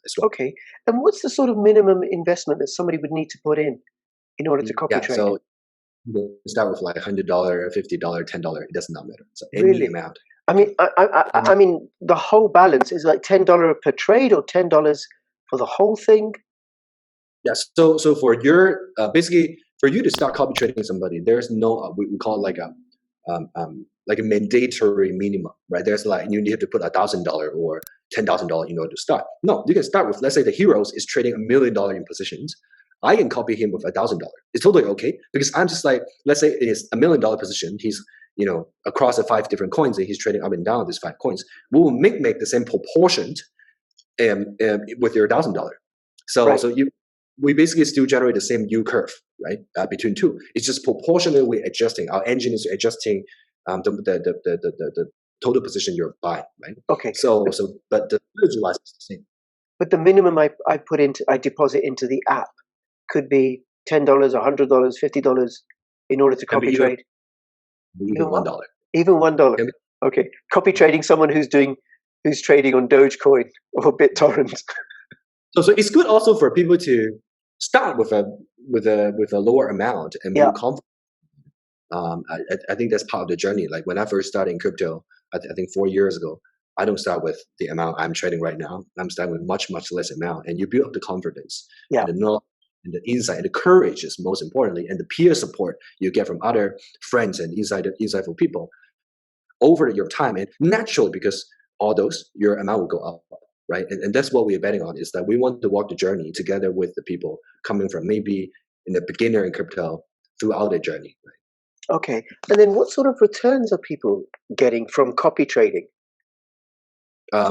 as well. Okay. And what's the sort of minimum investment that somebody would need to put in order to copy Yeah, trade? so you can start with like $100, $50, $10. It does not matter. So any Really? amount. I mean, I mean, the whole balance is like $10 per trade or $10 for the whole thing. Yes. So for your basically for you to start copy trading somebody, there's no we call it like a mandatory minimum, right? There's like you need to put $1,000 or $10,000 in order to start. No, you can start with, let's say the heroes is trading $1 million in positions. I can copy him with $1,000. It's totally okay because I'm just like, let's say it is $1 million position. He's across the 5 different coins and he's trading up and down these 5 coins. We will make the same proportion with your $1,000. So Right. so we basically still generate the same U curve, right? Between two, it's just proportionally adjusting. Our engine is adjusting the total position you're buying, right? Okay. But the strategy-wise is the same. But the minimum I deposit into the app could be $10, $100, $50 in order to Can be copy trade. even what? $1. Even $1. Okay. Copy trading someone who's trading on Dogecoin or BitTorrent. So it's good also for people to start with a lower amount and build confidence. I think that's part of the journey. Like when I first started in crypto, I think 4 years ago, I don't start with the amount I'm trading right now. I'm starting with much less amount, and you build up the confidence and the knowledge and the insight and the courage is most importantly, and the peer support you get from other friends and insightful people over your time, and naturally because all those your amount will go up, right? And that's what we're betting on, is that we want to walk the journey together with the people coming from maybe in the beginner in crypto throughout the journey, right? Okay. And then what sort of returns are people getting from copy trading?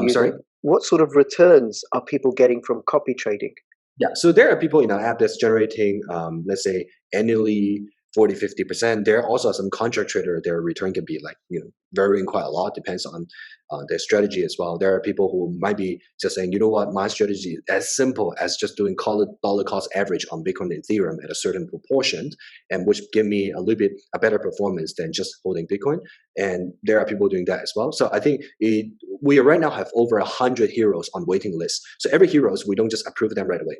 Sorry? What sort of returns are people getting from copy trading? Yeah, so there are people in our app that's generating, let's say, annually 40, 50%. There are also some contract trader, their return can be like, varying quite a lot, depends on their strategy as well. There are people who might be just saying, you know what, my strategy is as simple as just doing dollar cost average on Bitcoin and Ethereum at a certain proportion, and which give me a better performance than just holding Bitcoin. And there are people doing that as well. So I think we right now have over 100 heroes on waiting list. So every heroes, we don't just approve them right away.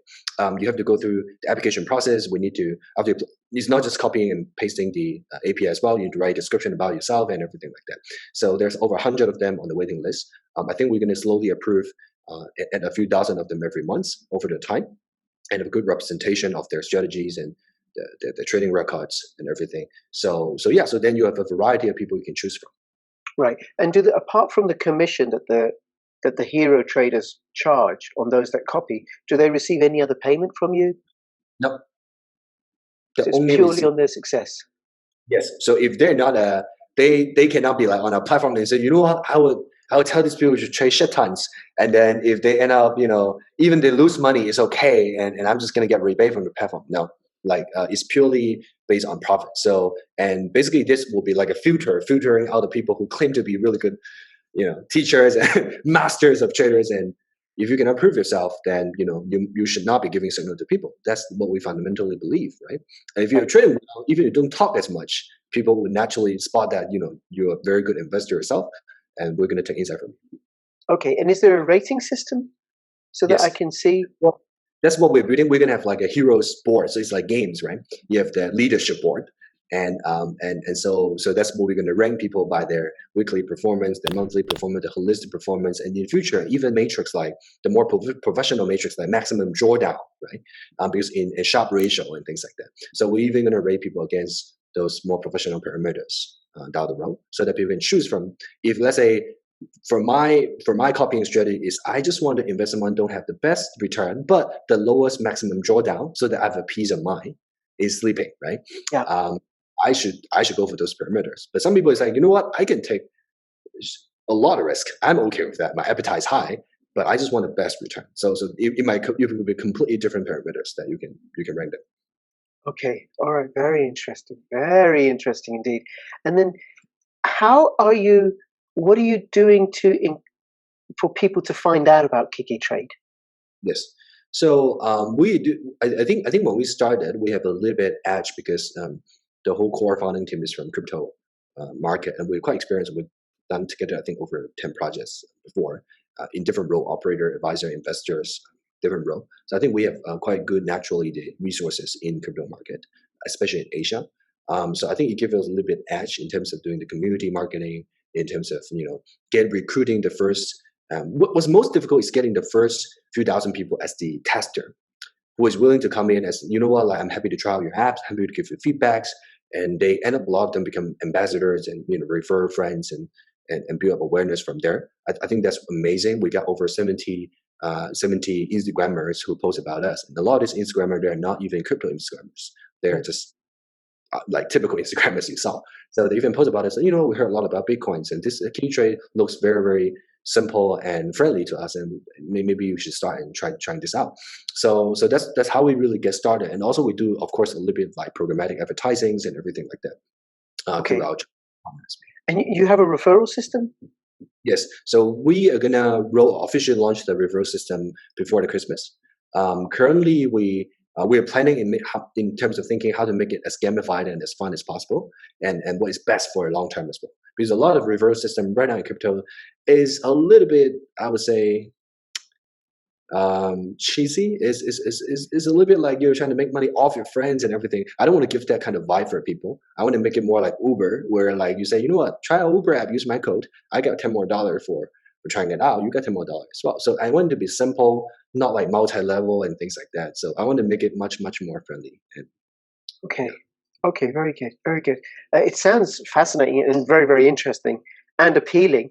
You have to go through the application process. We need to, it's not just copying and pasting the API as well. You need to write a description about yourself and everything like that. So there's over 100 of them on the waiting list. I think we're going to slowly approve at a few dozen of them every month over the time, and a good representation of their strategies and the trading records and everything. So then you have a variety of people you can choose from. Right. And apart from the commission that the hero traders charge on those that copy, do they receive any other payment from you? No. So it's purely on their success. Yes. So if they're not they cannot be like on a platform and say, you know what, I would tell these people to trade shit tons, and then if they end up, even they lose money, it's okay, and I'm just gonna get rebate from the platform. No, like it's purely based on profit. So, and basically this will be like a filtering out the people who claim to be really good, teachers and masters of traders. And if you can improve yourself, then you should not be giving signal to people. That's what we fundamentally believe, right? And if you're trading well, even if you don't talk as much, people would naturally spot that you're a very good investor yourself, and we're going to take insight from you. Okay, and is there a rating system so that I can see? Well, that's what we're building. We're going to have like a heroes board, so it's like games, right? You have the leadership board, and so that's what we're going to rank people by their weekly performance, their monthly performance, the holistic performance, and in the future, even matrix like the more professional matrix like maximum drawdown, right? Because in a Sharpe ratio and things like that. So we're even going to rate people against those more professional parameters down the road, so that people can choose from. If let's say for my copying strategy is I just want to invest in one, don't have the best return, but the lowest maximum drawdown, so that I have a peace of mind is sleeping, right? Yeah. I should go for those parameters. But some people is like, you know what, I can take a lot of risk. I'm okay with that. My appetite is high, but I just want the best return. So it might be completely different parameters that you can rank them. Okay. All right. Very interesting indeed. And then what are you doing for people to find out about Kikitrade? Yes. So we do. I think when we started, we have a little bit edge because the whole core founding team is from crypto market, and we're quite experienced. We've done together, I think, over 10 projects before in different role: operator, advisor, investors, different role. So I think we have quite good naturally the resources in crypto market, especially in Asia. So I think it gives us a little bit edge in terms of doing the community marketing, in terms of get recruiting the first. What was most difficult is getting the first few thousand people as the tester, who is willing to come in as, what, like, I'm happy to try out your apps, happy to give you feedbacks, and they end up, a lot of them become ambassadors and refer friends and build up awareness from there. I think that's amazing. We got over 70 Instagrammers who post about us, and a lot of these Instagrammers, they're not even crypto Instagrammers. They're just like typical Instagrammers you saw. So they even post about us. We heard a lot about Bitcoins, and this Kikitrade looks very, very simple and friendly to us, and maybe we should start and trying this out. So that's how we really get started. And also we do, of course, a little bit like programmatic advertisings and everything like that. Okay. Throughout. And you have a referral system? Yes. So we are gonna officially launch the referral system before the Christmas. Currently, we are planning in terms of thinking how to make it as gamified and as fun as possible, and what is best for a long term as well. Because a lot of referral system right now in crypto is a little bit, I would say, cheesy. Is a little bit like you're trying to make money off your friends and everything. I don't want to give that kind of vibe for people. I want to make it more like Uber, where like you say, you know what, try our Uber app, use my code, I got $10 more for trying it out. You got $10 more as well. So I want it to be simple, not like multi-level and things like that. So I want to make it much more friendly. Okay. Okay, very good, very good. It sounds fascinating and very, very interesting and appealing.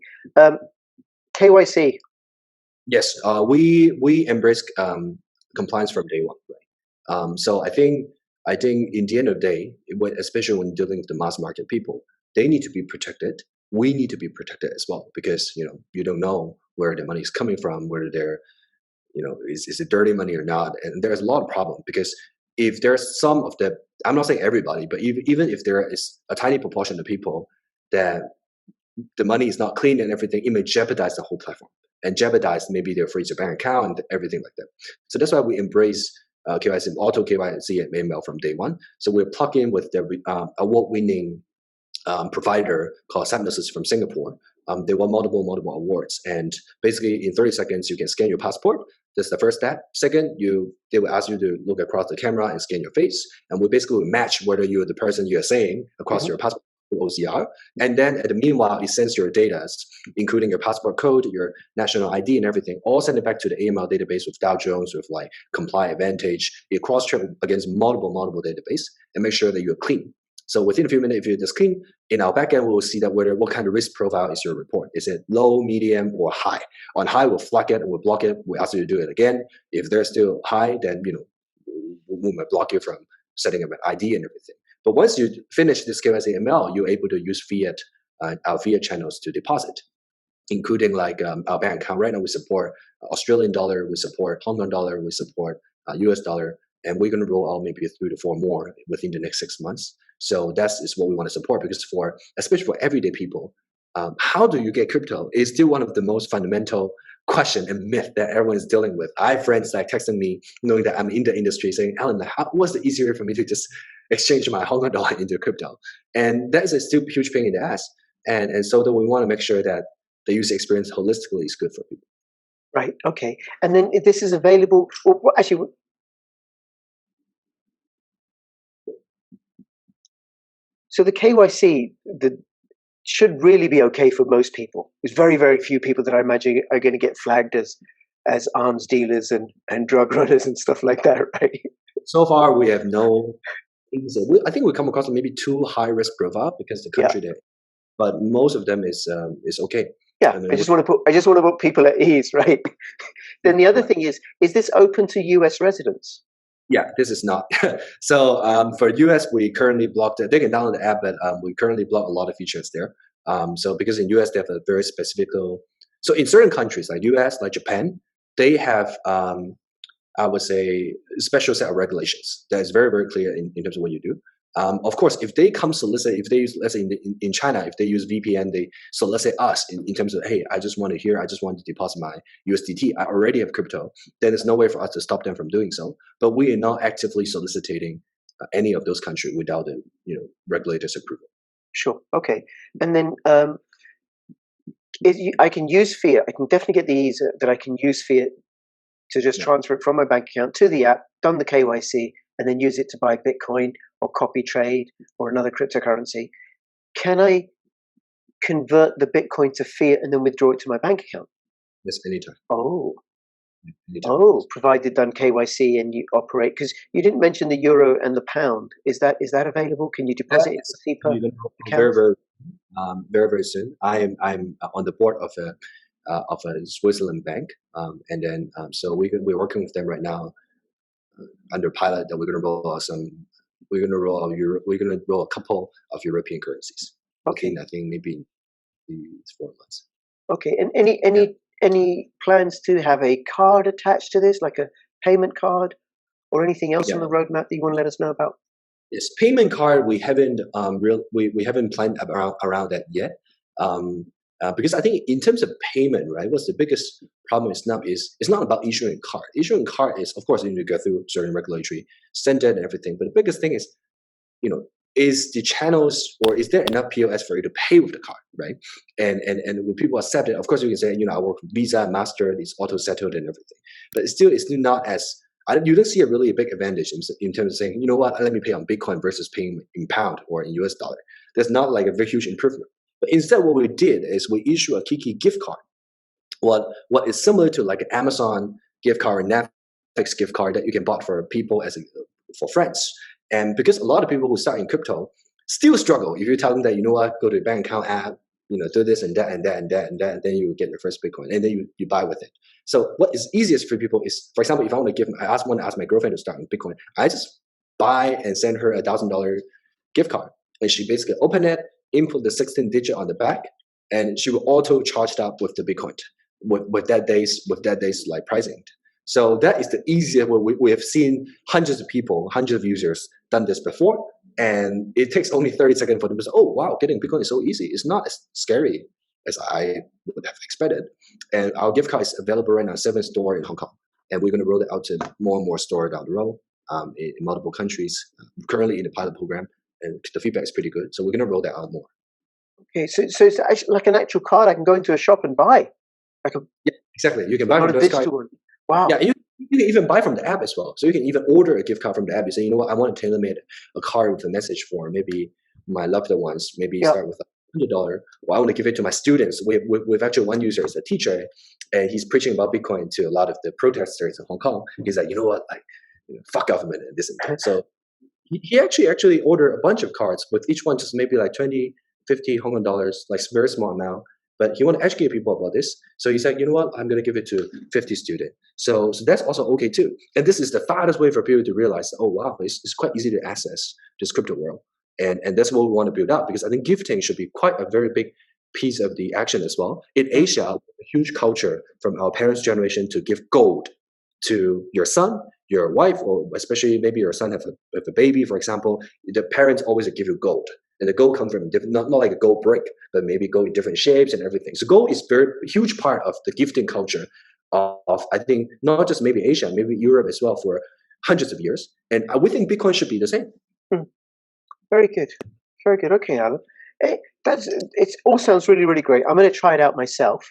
KYC. Yes, we embrace compliance from day one, right? So I think in the end of the day, especially when dealing with the mass market people, they need to be protected. We need to be protected as well, because you don't know where the money is coming from, whether they're is it dirty money or not, and there's a lot of problem. Because if there's some of the, I'm not saying everybody, but even if there is a tiny proportion of people that the money is not clean and everything, it may jeopardize the whole platform and jeopardize maybe their freeze your bank account and everything like that. So that's why we embrace KYC, auto KYC and AML from day one. So we're plugged in with the award-winning provider called Synopsys from Singapore. They won multiple awards, and basically in 30 seconds you can scan your passport. That's the first step. Second, they will ask you to look across the camera and scan your face, and we basically match whether you're the person you're saying across your passport OCR. And then at the meanwhile, it sends your data, including your passport code, your national ID and everything, all send it back to the AML database with Dow Jones, with like Comply Advantage. It cross-check against multiple database and make sure that you're clean. So within a few minutes, if you're just clean, in our backend, we will see that what kind of risk profile is your report. Is it low, medium, or high? On high, we'll flag it and we'll block it. We ask you to do it again. If they're still high, then we might block you from setting up an ID and everything. But once you finish this KYC ML, you're able to use fiat, our fiat channels to deposit, including like our bank account. Right now, we support Australian dollar, we support Hong Kong dollar, we support US dollar, and we're going to roll out maybe 3 to 4 more within the next 6 months. So that's what we want to support, because especially for everyday people, how do you get crypto is still one of the most fundamental question and myth that everyone is dealing with. I have friends like texting me, knowing that I'm in the industry, saying, Alan, what's the easier way for me to just exchange my Hong Kong dollar into crypto? And that is a still huge pain in the ass. And so that we want to make sure that the user experience holistically is good for people. Right. Okay. And then if this is available, well, actually, so the KYC should really be okay for most people. There's very, very few people that I imagine are going to get flagged as arms dealers and drug runners and stuff like that, right? So far, we have no. I think we come across maybe 2 high risk profile because the country there, but most of them is okay. Yeah, I just want to put people at ease, right? Then the other thing is this open to US residents? Yeah, this is not. So for US, we currently blocked it. They can download the app, but we currently block a lot of features there. So because in US, they have a very specific. So in certain countries like US, like Japan, they have, I would say, special set of regulations that is very, very clear in terms of what you do. Of course, if they come solicit, if they use, let's say in China, if they use VPN, they solicit us in terms of, hey, I just want to deposit my USDT. I already have crypto. Then there's no way for us to stop them from doing so. But we are not actively soliciting any of those countries without the regulators' approval. Sure. Okay. And then I can use fiat. I can definitely get the ease that I can use fiat to just transfer it from my bank account to the app, done the KYC, and then use it to buy Bitcoin or copy trade or another cryptocurrency. Can I convert the Bitcoin to fiat and then withdraw it to my bank account? Yes, anytime. Oh, Anytime. provided done KYC and you operate, because you didn't mention the euro and the pound. Is that available? Can you deposit into SEPA accounts? Very soon. I'm on the board of a Switzerland bank, and then so we're working with them right now under pilot that we're going to roll out we're going to roll out we're going to roll a couple of European currencies. Okay. I think maybe in 4 months. Okay, and any plans to have a card attached to this, like a payment card, or anything else on the roadmap that you want to let us know about? Yes, payment card. We haven't we haven't planned around that yet. Because I think in terms of payment, right, what's the biggest problem is it's not about issuing a card. Issuing a card is, of course, you need to go through certain regulatory standard and everything. But the biggest thing is, is the channels, or is there enough POS for you to pay with the card, right? And when people accept it, of course, you can say, I work with Visa, Master, it's auto settled and everything. But it's still not as you don't see a really big advantage in terms of saying, you know what, let me pay on Bitcoin versus paying in pound or in US dollar. There's not like a very huge improvement. But instead, what we did is we issue a Kiki gift card. What is similar to like an Amazon gift card or Netflix gift card that you can buy for people for friends. And because a lot of people who start in crypto still struggle, if you tell them that, go to the bank account app, do this and that and that and that and that, and then you get your first Bitcoin and then you buy with it. So what is easiest for people is, for example, if I want to ask my girlfriend to start with Bitcoin, I just buy and send her $1,000 gift card. And she basically open it, input the 16 digit on the back, and she will auto charged up with the Bitcoin with that day's like pricing. So that is the easiest way. We have seen hundreds of users done this before, and it takes only 30 seconds for them to say, oh, wow, getting Bitcoin is so easy. It's not as scary as I would have expected. And our gift card is available right now in 7 stores in Hong Kong. And we're going to roll it out to more and more stores down the road in multiple countries. Currently in the pilot program, and the feedback is pretty good. So we're going to roll that out more. Okay, so it's actually like an actual card I can go into a shop and buy. Yeah, exactly. You can buy from a digital one. Wow. Yeah, you can even buy from the app as well. So you can even order a gift card from the app. You say, you know what, I want to tailor-made a card with a message for maybe my loved ones. Maybe start with $100. Well, I want to give it to my students. We've actually one user is a teacher, and he's preaching about Bitcoin to a lot of the protesters in Hong Kong. He's like, you know what, fuck government and this and that. So he actually ordered a bunch of cards with each one just maybe like 20, 50 Hong Kong dollars, like very small amount. But he want to educate people about this. So he said, you know what, I'm going to give it to 50 students. So that's also okay too. And this is the fastest way for people to realize, oh, wow, it's quite easy to access this crypto world. And that's what we want to build up, because I think gifting should be quite a very big piece of the action as well. In Asia, a huge culture from our parents' generation to give gold to your son, your wife, or especially maybe your son have a baby, for example. The parents always give you gold. And the gold comes from different, not like a gold brick, but maybe gold in different shapes and everything. So gold is very huge part of the gifting culture of I think not just maybe Asia, maybe Europe as well for hundreds of years. And we think Bitcoin should be the same. Very good, very good. Okay, Alan, it all sounds really, really great. I'm going to try it out myself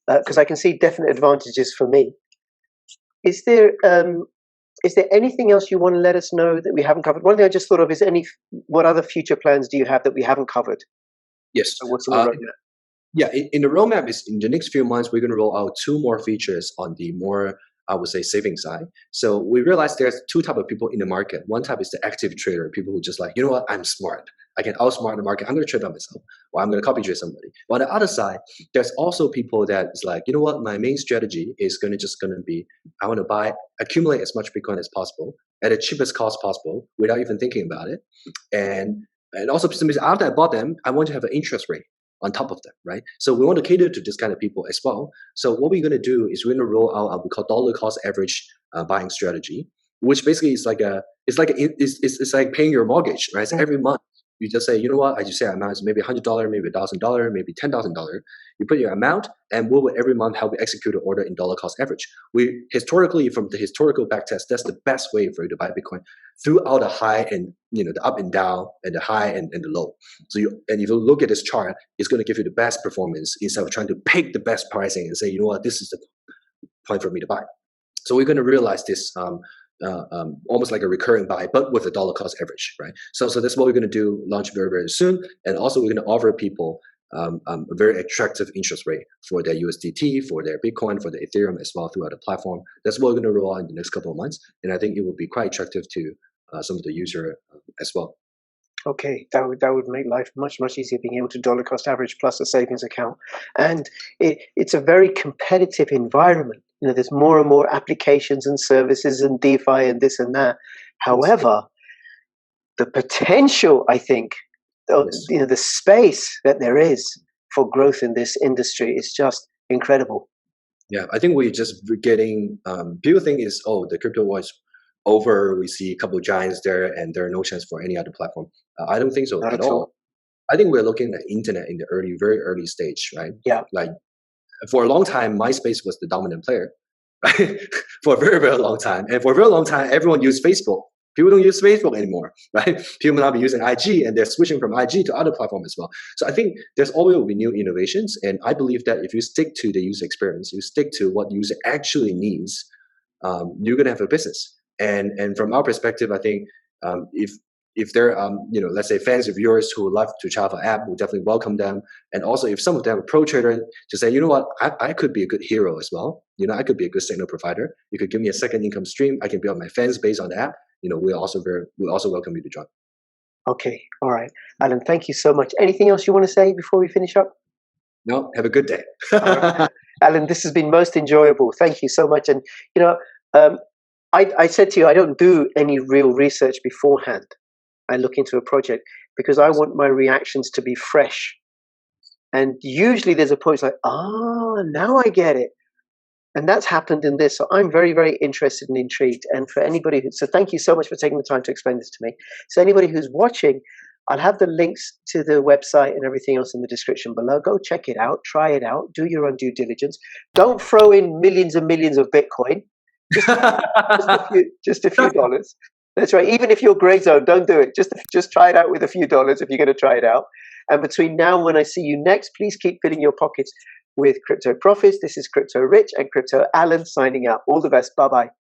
because I can see definite advantages for me. Is there anything else you want to let us know that we haven't covered? One thing I just thought of is what other future plans do you have that we haven't covered? Yes. So what's in the roadmap? Yeah, in the roadmap is in the next few months, we're going to roll out 2 more features on the more, I would say, saving side. So we realized there's 2 types of people in the market. One type is the active trader, people who just like, you know what, I'm smart. I can outsmart the market. I'm going to trade by myself, or I'm going to copy trade somebody. But on the other side, there's also people that is like, you know what, my main strategy is going to be, I want to accumulate as much Bitcoin as possible at the cheapest cost possible without even thinking about it. And also, after I bought them, I want to have an interest rate on top of them, right? So we want to cater to this kind of people as well. So what we're going to do is we're going to roll out what we call dollar cost average buying strategy, which basically is it's like paying your mortgage, right? So every month you just say, you know what, I just say amount is maybe $100, maybe $1,000, maybe $10,000. You put your amount, and we will every month help you execute an order in dollar cost average. We historically, from the historical backtest, that's the best way for you to buy Bitcoin throughout the high and the up and down and the high and the low. So if you look at this chart, it's going to give you the best performance instead of trying to pick the best pricing and say, you know what, this is the point for me to buy. So we're going to realize this almost like a recurring buy, but with a dollar cost average, right? So that's what we're going to do, launch very, very soon. And also we're going to offer people a very attractive interest rate for their USDT, for their Bitcoin, for the Ethereum as well throughout the platform. That's what we're going to roll out in the next couple of months. And I think it will be quite attractive to some of the user as well. Okay, that would make life much easier, being able to dollar cost average plus a savings account, and it's a very competitive environment. There's more and more applications and services and DeFi and this and that. However, the potential, I think, the space that there is for growth in this industry is just incredible. Yeah, I think we're just getting. People think is the crypto was over. We see a couple of giants there, and there are no chance for any other platform. I don't think so Not at at all. I think we're looking at internet in the very early stage, right? Yeah. Like for a long time, MySpace was the dominant player, right? For a very long time, and for a very long time, everyone used Facebook. People don't use Facebook anymore, right? People now be using IG, and they're switching from IG to other platforms as well. So I think there's always will be new innovations, and I believe that if you stick to the user experience, you stick to what user actually needs, you're gonna have a business. And from our perspective, I think if they're let's say fans of yours who love to try out an app, we definitely welcome them. And also if some of them are pro trader to say, you know what, I could be a good hero as well. I could be a good signal provider. You could give me a second income stream. I can build my fans base on the app. We also welcome you to join. Okay, all right, Alan. Thank you so much. Anything else you want to say before we finish up? No, have a good day. Alan, this has been most enjoyable. Thank you so much. And I said to you, I don't do any real research beforehand. I look into a project because I want my reactions to be fresh. And usually there's a point it's like, now I get it. And that's happened in this. So I'm very interested and intrigued. And for anybody so thank you so much for taking the time to explain this to me. So anybody who's watching, I'll have the links to the website and everything else in the description below. Go check it out, try it out, do your own due diligence. Don't throw in millions and millions of Bitcoin. Just a few dollars. That's right. Even if you're gray zone, don't do it. Just try it out with a few dollars if you're going to try it out. And between now and when I see you next, please keep filling your pockets with crypto profits. This is Crypto Rich and Crypto Alan signing out. All the best. Bye-bye.